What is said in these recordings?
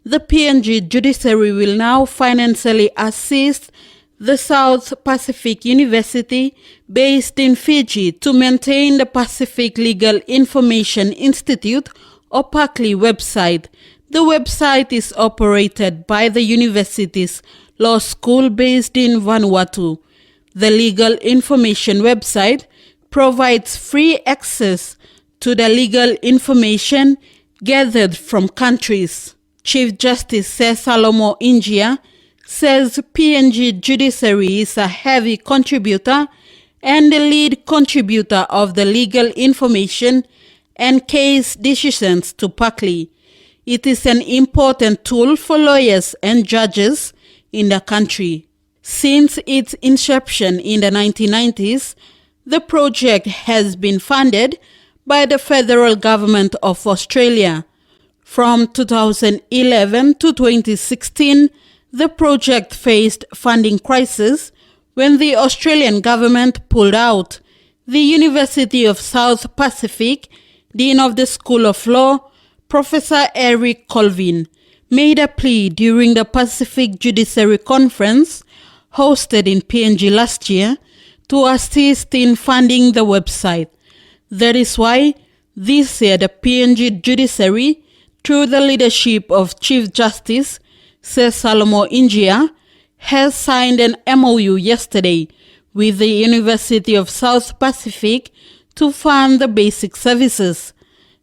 The PNG Judiciary will now financially assist the South Pacific University, based in Fiji, to maintain the Pacific Legal Information Institute, or PacLII website. The website is operated by the university's law school based in Vanuatu. The Legal Information website provides free access to the legal information gathered from countries. Chief Justice Sir Salomo Injia says PNG Judiciary is a heavy contributor and the lead contributor of the legal information and case decisions to PacLII. It is an important tool for lawyers and judges in the country. Since its inception in the 1990s, the project has been funded by the federal government of Australia. From 2011 to 2016, the project faced funding crisis when the Australian government pulled out. The University of South Pacific, Dean of the School of Law, Professor Eric Colvin, made a plea during the Pacific Judiciary Conference hosted in PNG last year to assist in funding the website. That is why this year the PNG Judiciary, through the leadership of Chief Justice Sir Salomo Injia, has signed an MOU yesterday with the University of South Pacific to fund the basic services.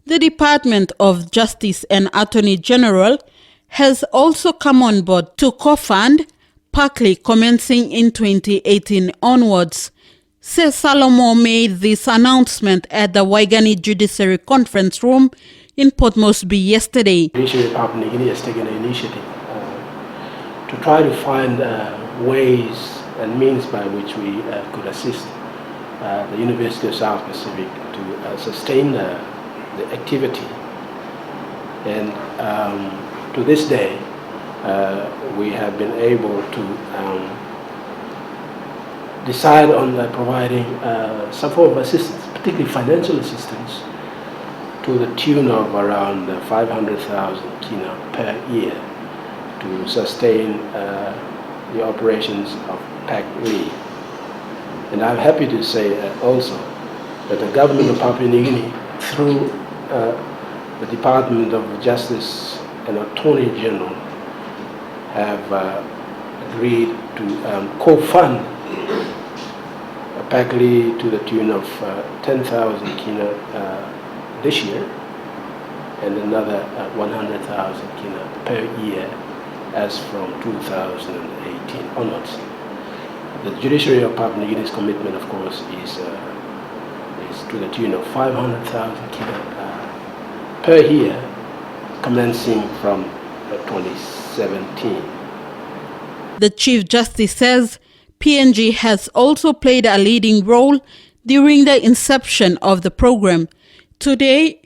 The Department of Justice and Attorney General has also come on board to co-fund PacLII commencing in 2018 onwards. Sir Salomo made this announcement at the Waigani Judiciary Conference Room in Port Moresby yesterday. The Judiciary of Papua New Guinea has taken an initiative to try to find ways and means by which we could assist the University of South Pacific to sustain the activity. And to this day, we have been able to decide on providing some form of assistance, particularly financial assistance, to the tune of around 500,000 kina per year to sustain the operations of PacLII. And I'm happy to say also that the government of Papua New Guinea, through the Department of Justice and Attorney General, have agreed to co-fund PacLII to the tune of 10,000 kina this year and another 100,000 kina per year as from 2018 onwards. The Judiciary of Papua New Guinea's commitment, of course, is to the tune of 500,000 kina per year, commencing from 2017. The Chief Justice says PNG has also played a leading role during the inception of the program. Today,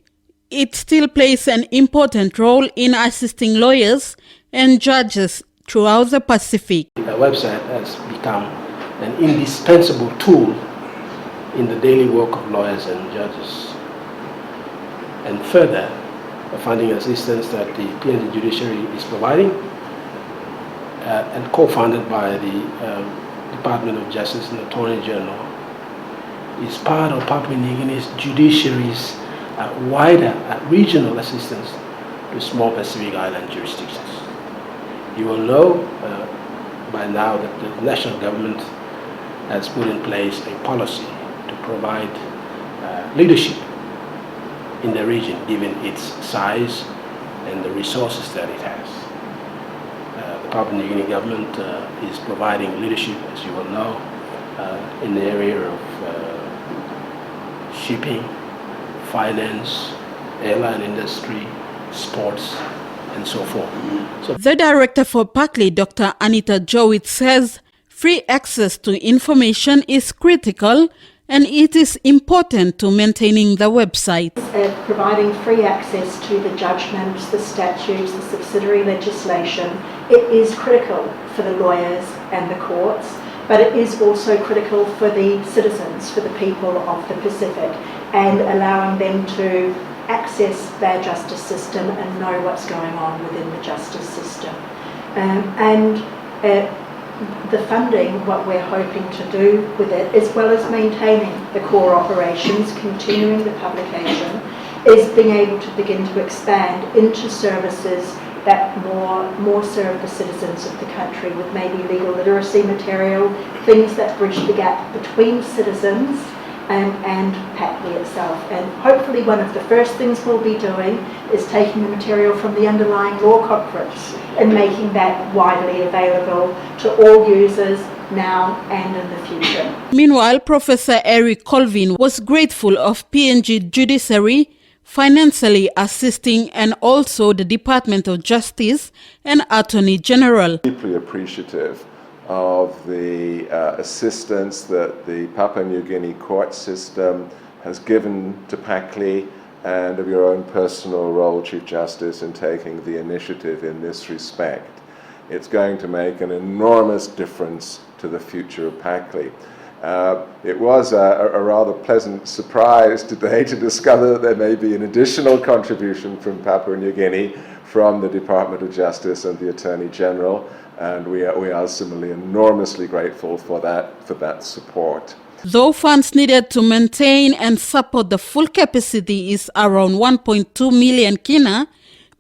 it still plays an important role in assisting lawyers and judges throughout the Pacific. The website has become an indispensable tool in the daily work of lawyers and judges. And further, the funding assistance that the PNG Judiciary is providing and co-funded by the Department of Justice and Attorney General is part of Papua New Guinea's judiciary's wider regional assistance to small Pacific Island jurisdictions. You will know by now that the national government has put in place a policy to provide leadership in the region, given its size and the resources that it has. The Papua New Guinea government is providing leadership, as you will know, in the area of shipping, finance, airline industry, sports, and so forth. The director for PacLII, Dr. Anita Jowett, says free access to information is critical and it is important to maintaining the website. Providing free access to the judgments, the statutes, the subsidiary legislation, it is critical for the lawyers and the courts, but it is also critical for the citizens, for the people of the Pacific, and allowing them to access their justice system and know what's going on within the justice system. The funding, what we're hoping to do with it, as well as maintaining the core operations, continuing the publication, is being able to begin to expand into services that more serve the citizens of the country, with maybe legal literacy material, things that bridge the gap between citizens and PacLII itself. And hopefully one of the first things we'll be doing is taking the material from the underlying law conference and making that widely available to all users now and in the future. Meanwhile, Professor Eric Colvin was grateful of PNG Judiciary financially assisting, and also the Department of Justice and Attorney General. Deeply appreciative of the assistance that the Papua New Guinea court system has given to PacLII, and of your own personal role, Chief Justice, in taking the initiative in this respect. It's going to make an enormous difference to the future of PacLII. It was a rather pleasant surprise today to discover that there may be an additional contribution from Papua New Guinea from the Department of Justice and the Attorney General, and we are similarly enormously grateful for that support. Though funds needed to maintain and support the full capacity is around 1.2 million kina,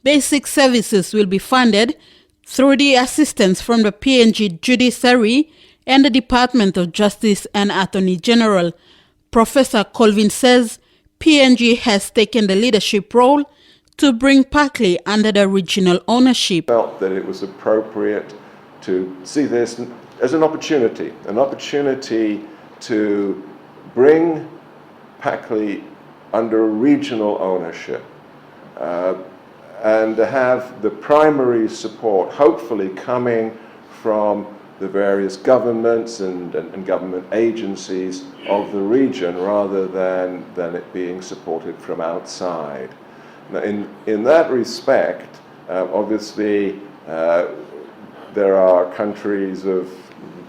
basic services will be funded through the assistance from the PNG Judiciary and the Department of Justice and Attorney General. Professor Colvin says PNG has taken the leadership role to bring PacLII under the regional ownership. I felt that it was appropriate to see this as an opportunity to bring PacLII under regional ownership and to have the primary support hopefully coming from the various governments and government agencies of the region, rather than it being supported from outside. Now, in that respect, obviously there are countries of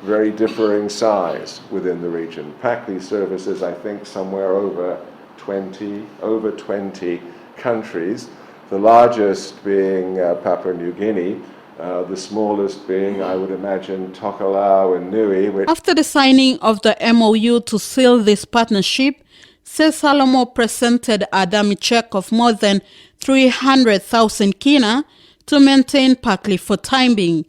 very differing size within the region. PacLII services, I think, somewhere over 20 countries, the largest being Papua New Guinea, the smallest being, I would imagine, Tokelau and Nui. After the signing of the MOU to seal this partnership, Sir Salomo presented a dummy check of more than 300,000 kina to maintain PacLII for time being.